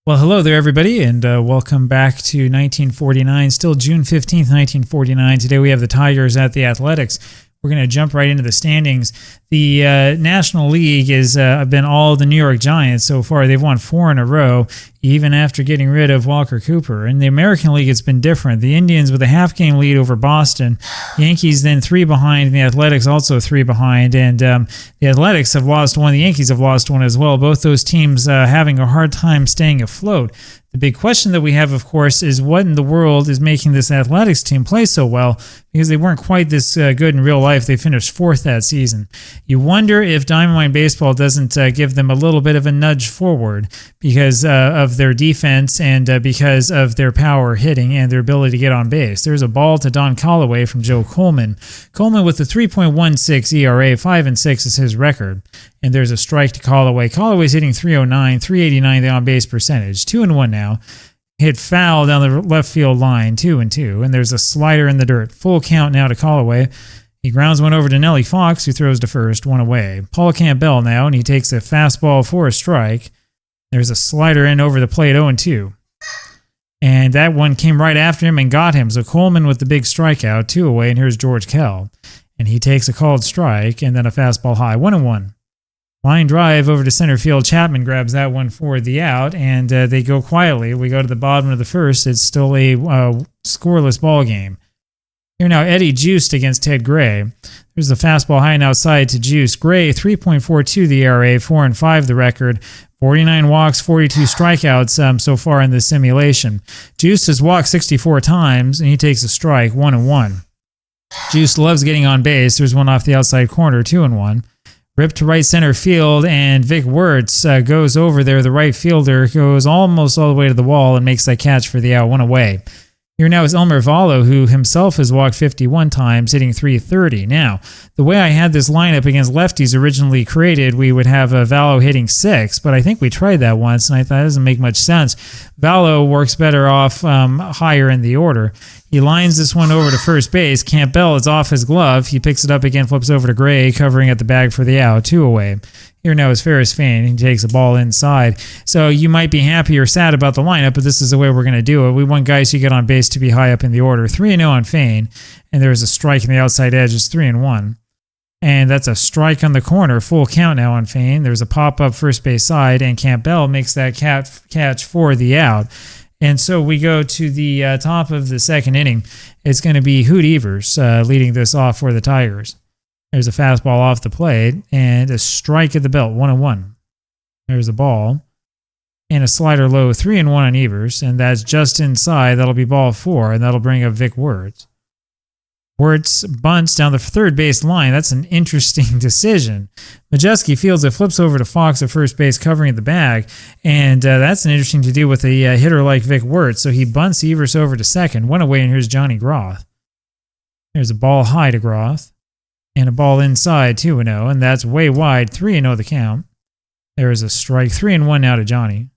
Well, hello there, everybody, and welcome back to 1949. Still June 15th, 1949. Today we have the Tigers at the Athletics. We're going to jump right into the standings. The National League has been all the New York Giants so far. They've won 4 in a row, even after getting rid of Walker Cooper. In the American League, it's been different. The Indians with a half-game lead over Boston. Yankees then 3 behind, and the Athletics also 3 behind. And the Athletics have lost 1. The Yankees have lost 1 as well. Both those teams having a hard time staying afloat. The big question that we have, of course, is what in the world is making this Athletics team play so well, because they weren't quite this good in real life. They finished 4th that season. You wonder if Diamond Mine Baseball doesn't give them a little bit of a nudge forward because of their defense and because of their power hitting and their ability to get on base. There's a ball to Don Callaway from Joe Coleman. Coleman with a 3.16 ERA, 5-6 is his record. And there's a strike to Callaway. Callaway's hitting 309, 389 the on-base percentage. 2-1 now. Hit foul down the left field line, 2-2. And there's a slider in the dirt. Full count now to Callaway. He grounds one over to Nellie Fox, who throws to first, 1 away. Paul Campbell now, and he takes a fastball for a strike. There's a slider in over the plate, 0-2. And that one came right after him and got him. So Coleman with the big strikeout, 2 away, and here's George Kell. And he takes a called strike and then a fastball high, 1-1. Line drive over to center field. Chapman grabs that one for the out, and they go quietly. We go to the bottom of the first. It's still a scoreless ball game. Here now, Eddie Juiced against Ted Gray. There's the fastball high and outside to Juice. Gray, 3.42 the ERA, 4-5 the record. 49 walks, 42 strikeouts so far in this simulation. Juice has walked 64 times, and he takes a strike, 1-1. Juice loves getting on base. There's one off the outside corner, 2-1. Ripped to right center field, and Vic Wirtz goes over there. The right fielder goes almost all the way to the wall and makes that catch for the out, 1 away. Here now is Elmer Vallo, who himself has walked 51 times, hitting .330. Now, the way I had this lineup against lefties originally created, we would have Vallo hitting 6, but I think we tried that once, and I thought it doesn't make much sense. Vallo works better off higher in the order. He lines this one over to first base. Campbell is off his glove. He picks it up again, flips over to Gray, covering at the bag for the out, 2 away. Here now is Ferris Fain. He takes the ball inside. So you might be happy or sad about the lineup, but this is the way we're going to do it. We want guys who get on base to be high up in the order. 3-0 on Fain, and there's a strike in the outside edge. It's 3-1. And that's a strike on the corner. Full count now on Fain. There's a pop-up first base side, and Campbell makes that catch for the out. And so we go to the top of the second inning. It's going to be Hoot Evers leading this off for the Tigers. There's a fastball off the plate and a strike at the belt, 1-1. There's a ball and a slider low, 3-1 on Evers, and that's just inside. That'll be ball 4, and that'll bring up Vic Wirtz. Wirtz bunts down the third base line. That's an interesting decision. Majewski fields it, flips over to Fox at first base, covering the bag, and that's an interesting to do with a hitter like Vic Wirtz. So he bunts Evers over to second, 1 away, and here's Johnny Groth. There's a ball high to Groth. And a ball inside, 2-0, and that's way wide, 3-0 the count. There is a strike, 3-1 now to Johnny.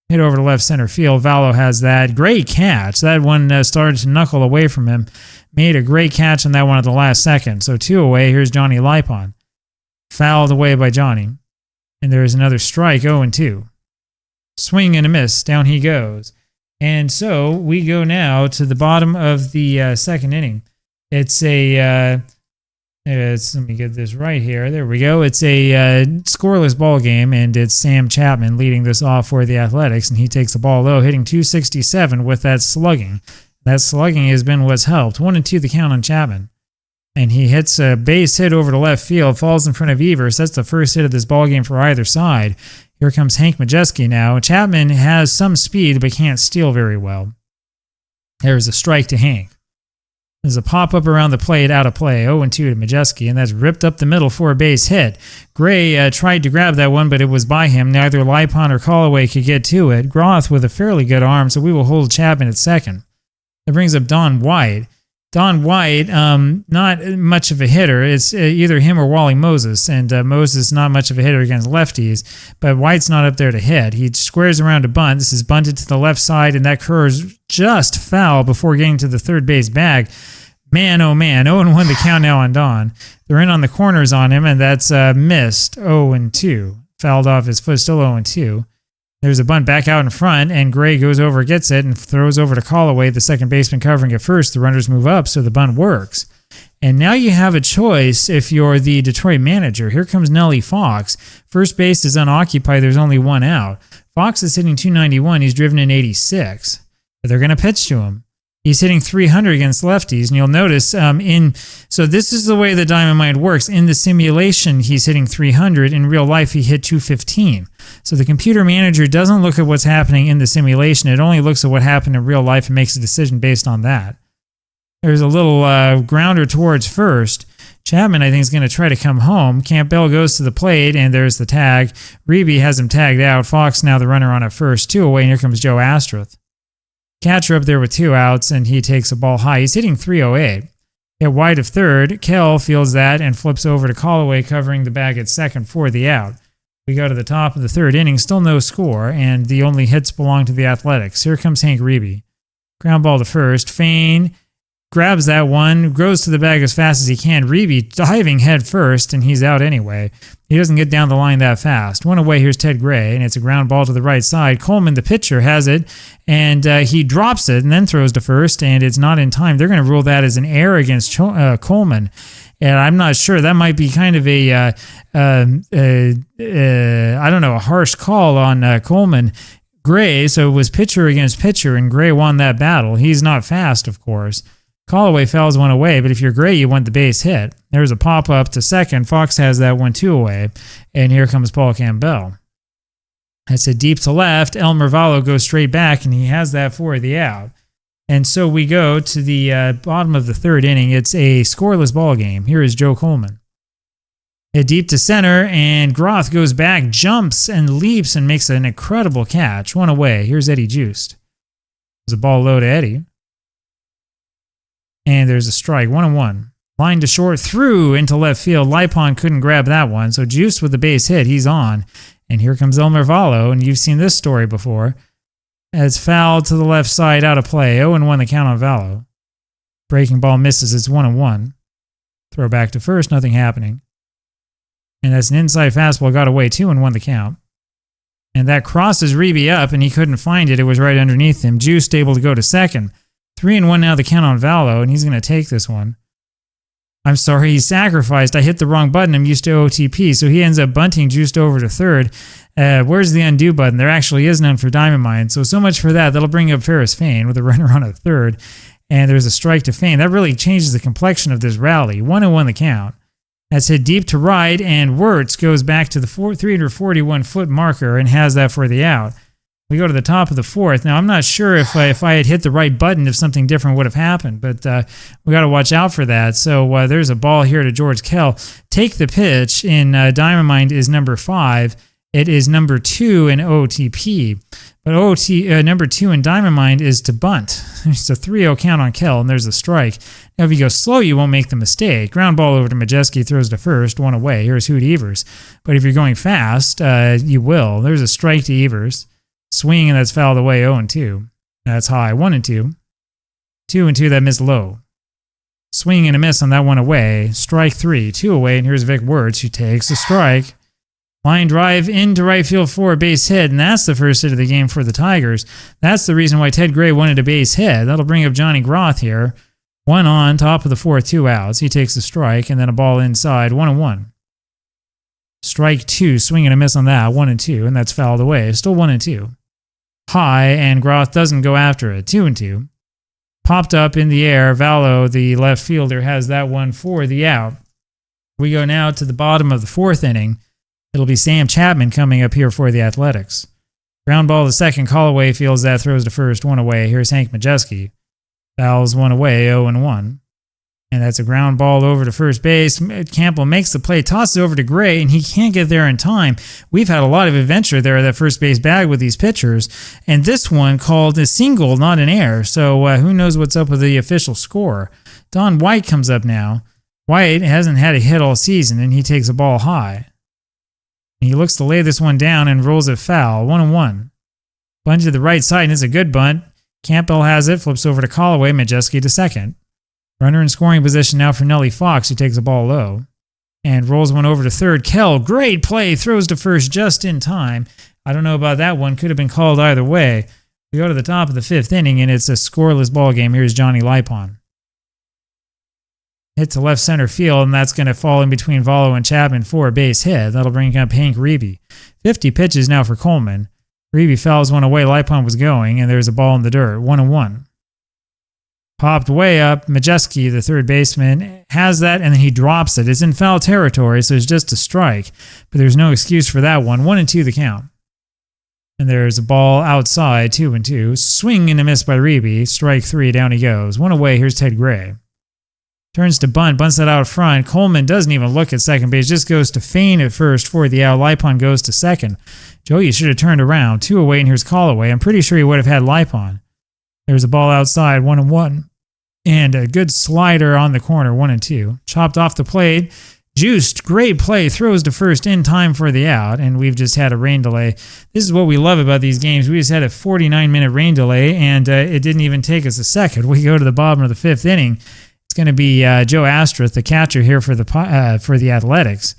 Hit over to left center field. Vallo has that. Great catch. That one started to knuckle away from him. Made a great catch on that one at the last second. So 2 away, here's Johnny Lipon. Fouled away by Johnny. And there is another strike, 0-2. Swing and a miss, down he goes. And so we go now to the bottom of the second inning. It's a... let me get this right here. There we go. It's a scoreless ball game, and it's Sam Chapman leading this off for the Athletics, and he takes the ball low, hitting .267 with that slugging. That slugging has been what's helped. 1-2 the count on Chapman. And he hits a base hit over to left field, falls in front of Evers. That's the first hit of this ball game for either side. Here comes Hank Majewski now. Chapman has some speed, but can't steal very well. There's a strike to Hank. There's a pop-up around the plate, out of play, 0-2 to Majewski, and that's ripped up the middle for a base hit. Gray tried to grab that one, but it was by him. Neither Lipon or Callaway could get to it. Groth with a fairly good arm, so we will hold Chapman at second. That brings up Don White. Don White, not much of a hitter. It's either him or Wally Moses, and Moses not much of a hitter against lefties, but White's not up there to hit. He squares around to bunt. This is bunted to the left side, and that curves just foul before getting to the third base bag. Man, oh man, 0-1 the count now on Don. They're in on the corners on him, and that's missed, 0-2. Fouled off his foot, still 0-2. There's a bunt back out in front, and Gray goes over, gets it, and throws over to Callaway, the second baseman covering it first. The runners move up, so the bunt works. And now you have a choice if you're the Detroit manager. Here comes Nellie Fox. First base is unoccupied. There's only one out. Fox is hitting .291. He's driven in 86. But they're going to pitch to him. He's hitting .300 against lefties, and you'll notice so this is the way the Diamond works. In the simulation, he's hitting .300. In real life, he hit .215. So the computer manager doesn't look at what's happening in the simulation. It only looks at what happened in real life and makes a decision based on that. There's a little grounder towards first. Chapman, I think, is going to try to come home. Campbell goes to the plate, and there's the tag. Reeby has him tagged out. Fox now the runner on at first, 2 away, and here comes Joe Astruth. Catcher up there with 2 outs, and he takes a ball high. He's hitting .308. Hit wide of third. Kell fields that and flips over to Callaway, covering the bag at second for the out. We go to the top of the third inning, still no score, and the only hits belong to the Athletics. Here comes Hank Reeby. Ground ball to first. Fain grabs that one, goes to the bag as fast as he can. Reeby diving head first, and he's out anyway. He doesn't get down the line that fast. 1 away, here's Ted Gray, and it's a ground ball to the right side. Coleman, the pitcher, has it, and he drops it and then throws to first, and it's not in time. They're going to rule that as an error against Coleman. And I'm not sure. That might be kind of a harsh call on Coleman. Gray, so it was pitcher against pitcher, and Gray won that battle. He's not fast, of course. Callaway fouls 1 away, but if you're Gray, you want the base hit. There's a pop-up to second. Fox has that 1 2 away, and here comes Paul Campbell. That's a deep to left. Elmer Vallo goes straight back, and he has that for the out. And so we go to the bottom of the third inning. It's a scoreless ball game. Here is Joe Coleman. Hit deep to center, and Groth goes back, jumps, and leaps, and makes an incredible catch. 1 away. Here's Eddie Juiced. There's a ball low to Eddie. And there's a strike, 1-1. Line to short, through into left field. Lipon couldn't grab that one, so Juice with the base hit, he's on. And here comes Elmer Vallo, and you've seen this story before. It's fouled to the left side, out of play. 0-1 the count on Vallo. Breaking ball misses, it's 1-1. Throw back to first, nothing happening. And that's an inside fastball, got away, 2-1 the count. And that crosses Reeby up, and he couldn't find it. It was right underneath him. Juice able to go to second. 3-1 now the count on Vallo, and he's going to take this one. I'm sorry, he sacrificed. I hit the wrong button. I'm used to OOTP, so he ends up bunting Juiced over to third. Where's the undo button? There actually is none for Diamond Mine, so much for that. That'll bring up Ferris Fain with a runner on at third, and there's a strike to Fain. That really changes the complexion of this rally. 1-1 the count. That's hit deep to right, and Wirtz goes back to the 341-foot marker and has that for the out. We go to the top of the fourth. Now, I'm not sure if I had hit the right button, if something different would have happened, but we got to watch out for that. So there's a ball here to George Kell. Take the pitch in Diamond Mine is number 5. It is number 2 in OOTP. But number 2 in Diamond Mine is to bunt. It's a 3-0 count on Kell, and there's a strike. Now, if you go slow, you won't make the mistake. Ground ball over to Majeski, throws to first, 1 away. Here's Hoot Evers. But if you're going fast, you will. There's a strike to Evers. Swing, and that's fouled away, 0-2. That's high, 1-2. 2-2, that missed low. Swing and a miss on that one away. Strike 3, 2 away, and here's Vic Wirtz, who takes a strike. Line drive into right field for a base hit, and that's the first hit of the game for the Tigers. That's the reason why Ted Gray wanted a base hit. That'll bring up Johnny Groth here. 1 on, top of the fourth, 2 outs. He takes the strike, and then a ball inside, 1-1. Strike 2, swing and a miss on that, 1-2, and that's fouled away. Still 1-2. High, and Groth doesn't go after it, 2-2. Popped up in the air. Vallo, the left fielder, has that one for the out. We go now to the bottom of the fourth inning. It'll be Sam Chapman coming up here for the Athletics. Ground ball to second. Callaway fields that, throws to first, 1 away. Here's Hank Majeski. Fouls 1 away, 0-1. And that's a ground ball over to first base. Campbell makes the play, tosses over to Gray, and he can't get there in time. We've had a lot of adventure there at that first base bag with these pitchers. And this one called a single, not an error. So who knows what's up with the official score. Don White comes up now. White hasn't had a hit all season, and he takes a ball high. And he looks to lay this one down and rolls it foul, 1-1. Bunt to the right side, and it's a good bunt. Campbell has it, flips over to Callaway, Majeski to second. Runner in scoring position now for Nellie Fox, who takes the ball low. And rolls one over to third. Kell, great play, throws to first just in time. I don't know about that one. Could have been called either way. We go to the top of the 5th inning, and it's a scoreless ball game. Here's Johnny Lipon. Hit to left center field, and that's going to fall in between Valo and Chapman for a base hit. That'll bring up Hank Reeby. 50 pitches now for Coleman. Reeby fouls one away. Lipon was going, and there's a ball in the dirt. 1-1. Popped way up. Majeski, the third baseman, has that, and then he drops it. It's in foul territory, so it's just a strike. But there's no excuse for that one. 1-2 the count. And there's a ball outside. 2-2. Swing and a miss by Reeby. Strike 3. Down he goes. One away. Here's Ted Gray. Turns to bunt. Bunts that out front. Coleman doesn't even look at second base. Just goes to feign at first for the out. Lipon goes to second. Joe, you should have turned around. 2 away, and here's Callaway. I'm pretty sure he would have had Lipon. There's a ball outside. 1-1. And a good slider on the corner, 1-2. Chopped off the plate. Juiced, great play, throws to first in time for the out, and we've just had a rain delay. This is what we love about these games. We just had a 49-minute rain delay, and it didn't even take us a second. We go to the bottom of the 5th inning. It's going to be Joe Astruth, the catcher here for the Athletics.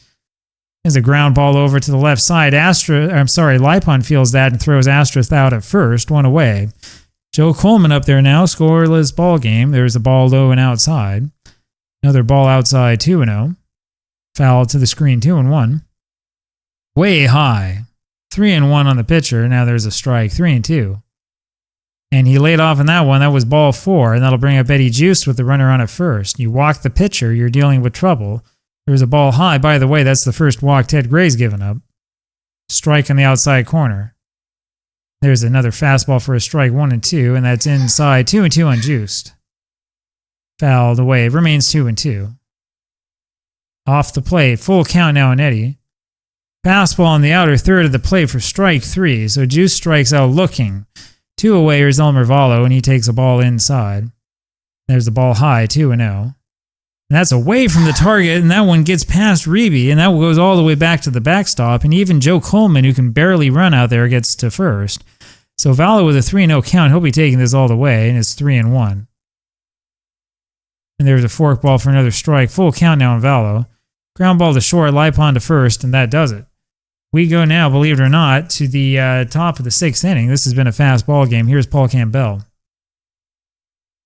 There's a ground ball over to the left side. Lipon feels that and throws Astruth out at first, one away. Joe Coleman up there now, scoreless ball game. There's a ball low and outside. Another ball outside, 2-0. Foul to the screen, 2-1. Way high. 3-1 on the pitcher. Now there's a strike, 3-2. And he laid off on that one. That was ball 4, and that'll bring up Eddie Juiced with the runner on at first. You walk the pitcher, you're dealing with trouble. There's a ball high. By the way, that's the first walk Ted Gray's given up. Strike on the outside corner. There's another fastball for a strike, 1-2, and that's inside, 2-2 on Juiced. Fouled away. It remains 2-2. Off the plate. Full count now on Eddie. Fastball on the outer third of the plate for strike 3. So Juice strikes out looking. 2 away. Here's Elmer Valo, and he takes a ball inside. There's the ball high, 2-0. And that's away from the target, and that one gets past Reeby, and that goes all the way back to the backstop. And even Joe Coleman, who can barely run out there, gets to first. So Valo with a 3-0 count. He'll be taking this all the way, and it's 3-1. And there's a forkball for another strike. Full count now on Valo. Ground ball to short, Lipon to first, and that does it. We go now, believe it or not, to the top of the 6th inning. This has been a fast ball game. Here's Paul Campbell.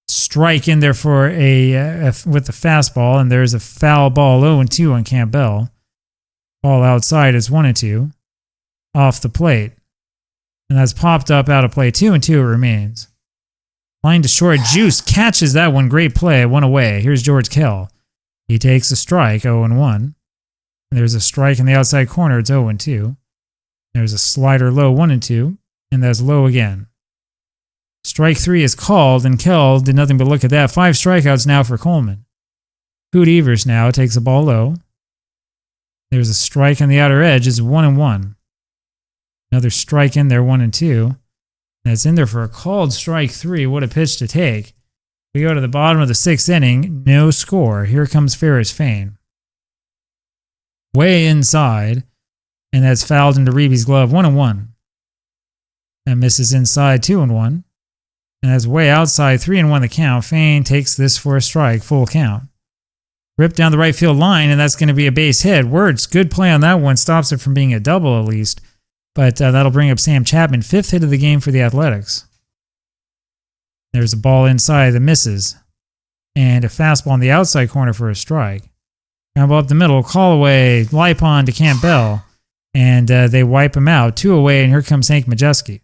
Strike in there for with the fastball, and there's a foul ball, 0-2 on Campbell. Ball outside is 1-2. Off the plate. And that's popped up out of play. 2-2 it remains. Line to short. Juice catches that one. Great play. 1 away. Here's George Kell. He takes a strike, 0-1. There's a strike in the outside corner. It's 0-2. There's a slider low, 1-2. And that's low again. Strike 3 is called, and Kell did nothing but look at that. 5 strikeouts now for Coleman. Hoot Evers now takes a ball low. There's a strike on the outer edge. It's 1-1. Another strike in there, 1-2. And it's in there for a called strike 3. What a pitch to take. We go to the bottom of the 6th inning. No score. Here comes Ferris Fain. Way inside. And that's fouled into Reeby's glove. 1-1. That misses inside. 2-1. And that's way outside. 3-1 the count. Fain takes this for a strike. Full count. Ripped down the right field line, and that's going to be a base hit. Words, good play on that one. Stops it from being a double at least. But that'll bring up Sam Chapman. 5th hit of the game for the Athletics. There's a ball inside that misses. And a fastball on the outside corner for a strike. Ground ball up the middle. Call away. Lipon to Campbell. And they wipe him out. 2 away, and here comes Hank Majeski.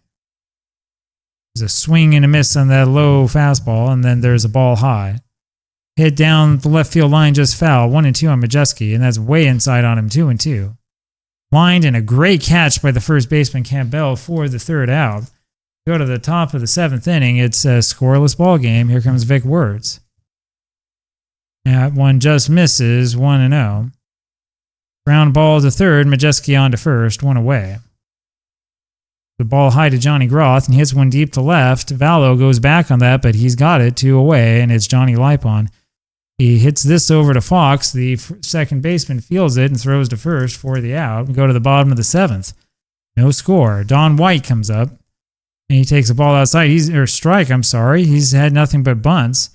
There's a swing and a miss on that low fastball, and then there's a ball high. Hit down the left field line, just foul. 1-2 on Majeski, and that's way inside on him. 2-2. Lined, and a great catch by the first baseman Campbell for the 3rd out. Go to the top of the 7th inning. It's a scoreless ball game. Here comes Vic Words. That one just misses. 1-0. Ground ball to third. Majeski on to first. 1 away. The ball high to Johnny Groth, and hits one deep to left. Valo goes back on that, but he's got it. 2 away, and it's Johnny Lipon. He hits this over to Fox. The second baseman fields it and throws to first for the out. We go to the bottom of the 7th. No score. Don White comes up, and he takes a ball outside. He's had nothing but bunts.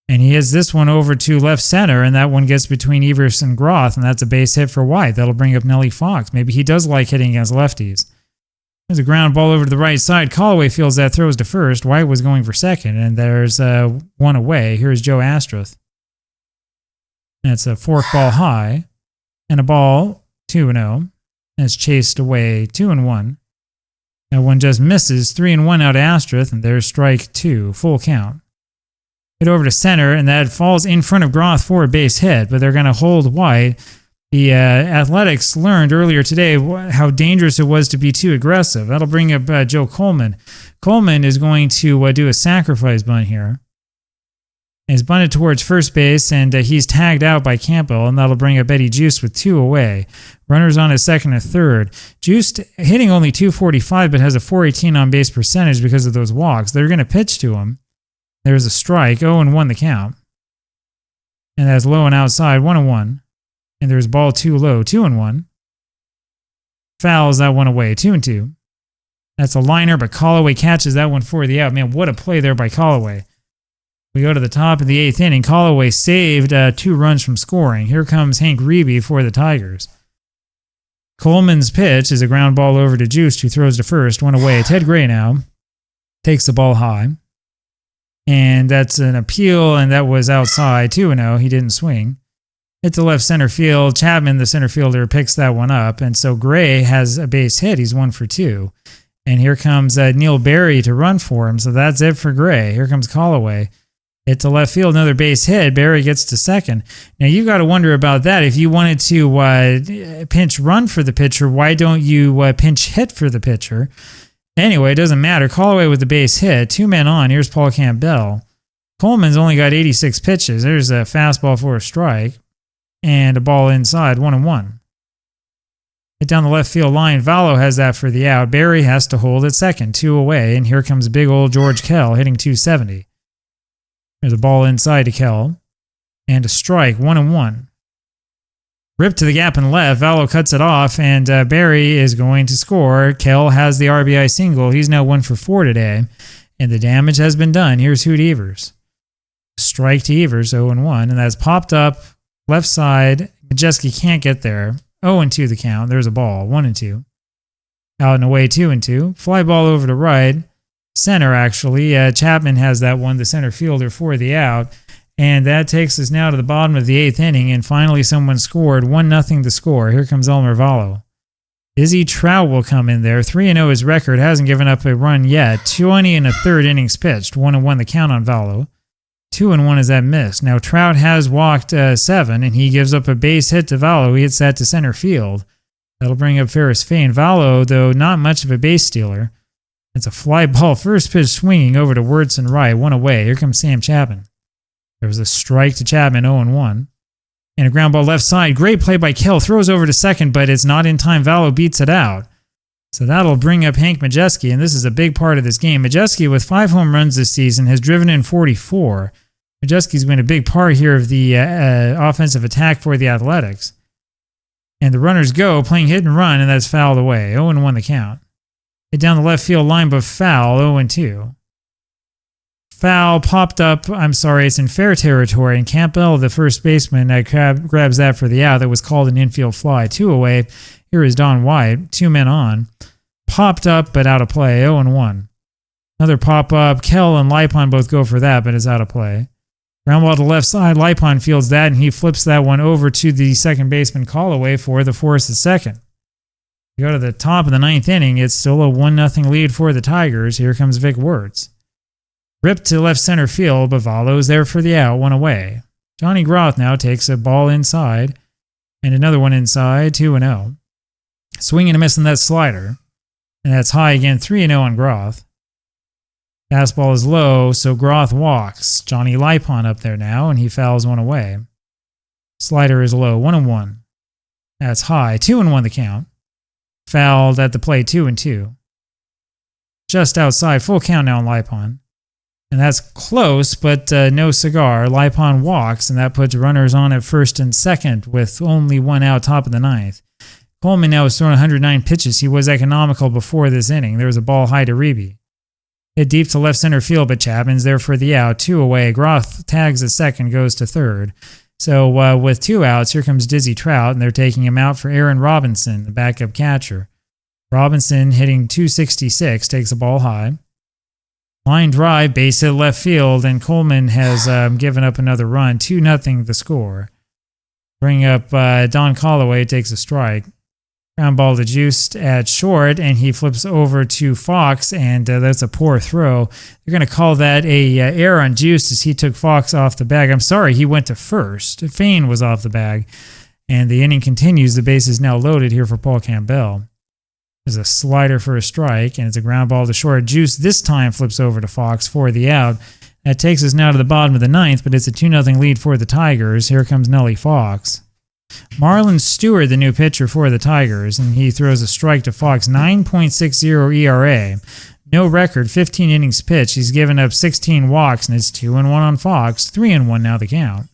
And he hits this one over to left center, and that one gets between Evers and Groth, and that's a base hit for White. That'll bring up Nellie Fox. Maybe he does like hitting against lefties. There's a ground ball over to the right side. Callaway fields that, throws to first. White was going for second, and there's one away. Here's Joe Astruth. That's a fork ball high, and a ball 2-0. And it's chased away 2-1. That one just misses 3-1 out of Astruth, and there's strike 2, full count. Hit over to center, and that falls in front of Groth for a base hit, but they're going to hold White. The Athletics learned earlier today how dangerous it was to be too aggressive. That'll bring up Joe Coleman. Coleman is going to do a sacrifice bunt here. He's bunted towards first base, and he's tagged out by Campbell, and that'll bring up Eddie Juiced with 2 away. Runners on his second and third. Juiced hitting only .245, but has a .418 on base percentage because of those walks. They're going to pitch to him. There's a strike, 0-1 the count. And that's low and outside, 1-1. And there's ball 2 low, 2-1. Fouls that one away, 2-2. That's a liner, but Callaway catches that one for the out. Man, what a play there by Callaway. We go to the top of the 8th inning. Callaway saved 2 runs from scoring. Here comes Hank Reeby for the Tigers. Coleman's pitch is a ground ball over to Juiced, who throws to first, 1 away. Ted Gray now takes the ball high. And that's an appeal, and that was outside, 2-0. He didn't swing. Hit to left center field. Chapman, the center fielder, picks that one up. And so Gray has a base hit. He's 1 for 2. And here comes Neil Berry to run for him. So that's it for Gray. Here comes Callaway. Hit to left field, another base hit. Berry gets to second. Now, you got to wonder about that. If you wanted to pinch run for the pitcher, why don't you pinch hit for the pitcher? Anyway, it doesn't matter. Callaway with the base hit. 2 men on. Here's Paul Campbell. Coleman's only got 86 pitches. There's a fastball for a strike. And a ball inside, 1-1. Hit down the left field line. Vallo has that for the out. Berry has to hold at second, 2 away. And here comes big old George Kell hitting .270. There's a ball inside to Kell. And a strike, 1-1. Rip to the gap and left. Vallo cuts it off, and Berry is going to score. Kell has the RBI single. He's now 1 for 4 today. And the damage has been done. Here's Hoot Evers. Strike to Evers, 0-1. And that's popped up. Left side, Majeski can't get there. 0-2 the count. There's a ball, 1-2. Out and away, 2-2. Fly ball over to right. Center, actually. Chapman has that one, the center fielder, for the out. And that takes us now to the bottom of the 8th inning. And finally, someone scored. 1-0 to score. Here comes Elmer Vallo. Izzy Trout will come in there. 3-0 his record. Hasn't given up a run yet. 20 and a third innings pitched. 1-1 the count on Vallo. 2-1 is that miss. Now, Trout has walked 7, and he gives up a base hit to Vallo. He hits that to center field. That'll bring up Ferris Fain. Vallo, though, not much of a base stealer. It's a fly ball. First pitch swinging over to Wurtz right. 1 away. Here comes Sam Chapman. There was a strike to Chapman, 0-1. And a ground ball left side. Great play by Kell. Throws over to second, but it's not in time. Vallo beats it out. So that'll bring up Hank Majeski, and this is a big part of this game. Majeski, with 5 home runs this season, has driven in 44. Majeski's been a big part here of the offensive attack for the Athletics. And the runners go, playing hit and run, and that's fouled away. 0-1 the count. Hit down the left field line, but foul, 0-2. Foul popped up, it's in fair territory, and Campbell, the first baseman, grabs that for the out. That was called an infield fly. 2 away. Here is Don White, 2 men on. Popped up, but out of play, 0-1. Another pop-up. Kell and Lipon both go for that, but it's out of play. Ground ball to the left side. Lipon fields that, and he flips that one over to the second baseman Callaway for the force at second. You go to the top of the 9th inning. It's still a 1-0 lead for the Tigers. Here comes Vic Wurtz. Ripped to left center field, but Vallo's there for the out, 1 away. Johnny Groth now takes a ball inside, and another one inside, 2-0. Swinging and missing that slider, and that's high again, 3-0 on Groth. Fastball is low, so Groth walks. Johnny Lipon up there now, and he fouls 1 away. Slider is low, 1-1. That's high, 2-1 the count. Fouled at the plate, 2-2. Just outside, full count now on Lipon. And that's close, but no cigar. Lipon walks, and that puts runners on at first and second with only 1 out top of the 9th. Coleman now has thrown 109 pitches. He was economical before this inning. There was a ball high to Reeby. Hit deep to left center field, but Chapman's there for the out. 2 away. Groth tags at second, goes to third. So with 2 outs, here comes Dizzy Trout, and they're taking him out for Aaron Robinson, the backup catcher. Robinson hitting 266, takes the ball high. Line drive, base hit left field, and Coleman has given up another run. 2-0 the score. Bring up Don Callaway, takes a strike. Ground ball to Juiced at short, and he flips over to Fox, and that's a poor throw. They're going to call that a error on Juiced as he took Fox off the bag. I'm sorry, he went to first. Fain was off the bag, and the inning continues. The base is now loaded here for Paul Campbell. There's a slider for a strike, and it's a ground ball to short. Juice this time flips over to Fox for the out. That takes us now to the bottom of the ninth, but it's a 2-0 lead for the Tigers. Here comes Nellie Fox. Marlon Stewart, the new pitcher for the Tigers, and he throws a strike to Fox. 9.60 ERA. No record, 15 innings pitched. He's given up 16 walks, and it's 2-1 on Fox. 3-1 now the count.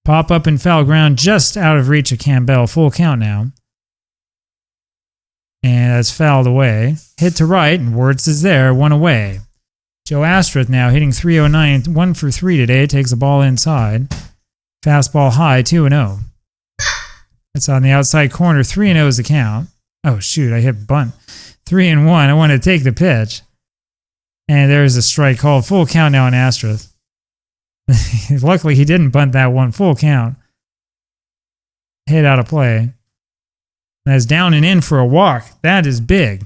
Pop up and foul ground just out of reach of Campbell. Full count now. And that's fouled away. Hit to right, and Wirtz is there, one away. Joe Astruth now hitting 309, 1 for 3 today. Takes the ball inside. Fastball high, 2-0. It's on the outside corner, 3-0 is the count. Oh, shoot, I hit bunt. 3-1, I want to take the pitch. And there's a strike called. Full count now on Astruth. Luckily, he didn't bunt that one. Full count. Hit out of play. That's down and in for a walk. That is big.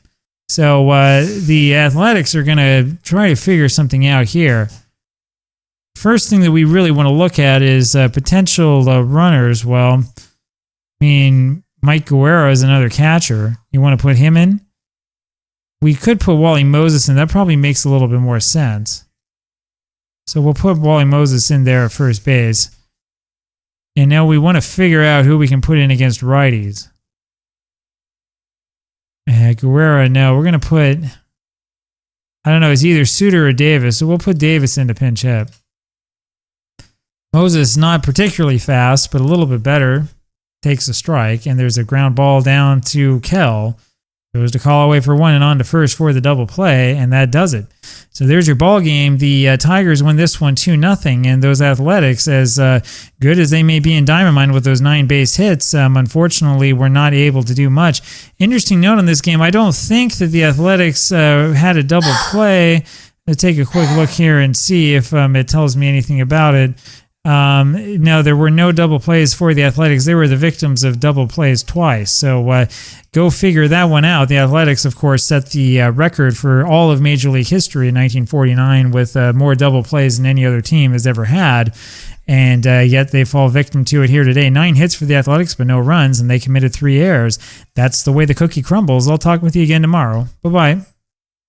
So the Athletics are going to try to figure something out here. First thing that we really want to look at is potential runners. Well, I mean, Mike Guerra is another catcher. You want to put him in? We could put Wally Moses in. That probably makes a little bit more sense. So we'll put Wally Moses in there at first base. And now we want to figure out who we can put in against righties. Guerrero, no, we're going to put, I don't know, it's either Suter or Davis, so we'll put Davis into pinch hit. Moses, not particularly fast, but a little bit better, takes a strike, and there's a ground ball down to Kell. Goes to Callaway for one and on to first for the double play, and that does it. So there's your ball game. The Tigers win this one 2-0, and those Athletics, as good as they may be in Diamond Mine with those 9 base hits, unfortunately were not able to do much. Interesting note on this game, I don't think that the Athletics had a double play. Let's take a quick look here and see if it tells me anything about it. No, there were no double plays for the Athletics. They were the victims of double plays twice. So go figure that one out. The Athletics, of course, set the record for all of Major League history in 1949 with more double plays than any other team has ever had. And yet they fall victim to it here today. 9 hits for the Athletics, but no runs, and they committed 3 errors. That's the way the cookie crumbles. I'll talk with you again tomorrow. Bye-bye.